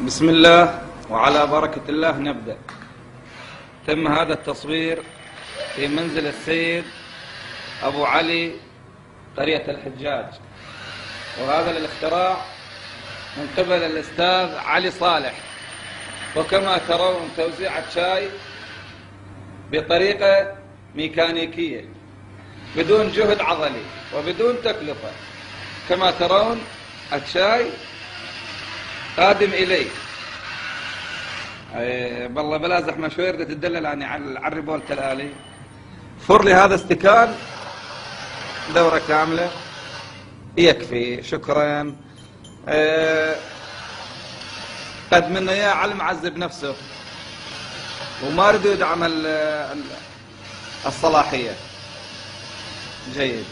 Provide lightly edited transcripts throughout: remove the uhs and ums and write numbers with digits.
بسم الله وعلى بركة الله نبدأ. تم هذا التصوير في منزل السيد أبو علي قرية الحجاج، وهذا الاختراع من قبل الأستاذ علي صالح. وكما ترون توزيعة شاي بطريقة ميكانيكية بدون جهد عضلي وبدون تكلفة. كما ترون الشاي قادم إلي. والله بلا زحمة شوي، ردت تدلل عني على الريبولت الآلي. فر لي هذا استكان دورة كاملة يكفي، شكرا. قد منا اياه على المعذب نفسه وما رضوا يدعم الصلاحية. جيد.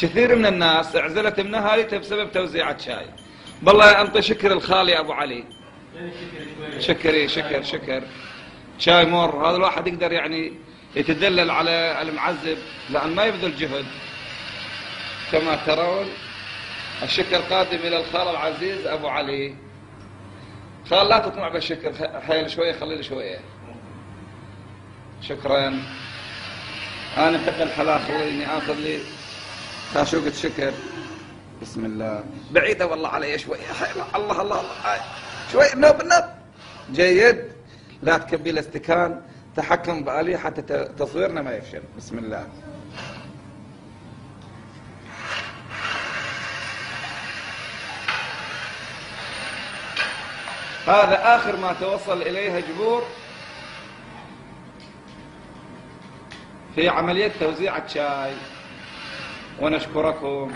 كثير من الناس اعزلت من اهاليته بسبب توزيعة شاي. بالله انطي شكر الخالي ابو علي. شكري شكر. شاي مر، هذا الواحد يقدر يعني يتدلل على المعذب لان ما يبذل جهد. كما ترون الشكر قادم الى الخال العزيز ابو علي. خال لا تطمع بالشكر، حيل شويه، خلي لي شويه. شكرا. انا حق الحلا، خليني اخذ لي خاشوقة شكر. بسم الله. بعيدة والله علي شوية. الله الله الله شوي. نوب. جيد. لا تكبي الاستكان، تحكم بآلية حتى تصويرنا ما يفشل. بسم الله. هذا آخر ما توصل إليه جبور في عملية توزيع الشاي، ونشكركم.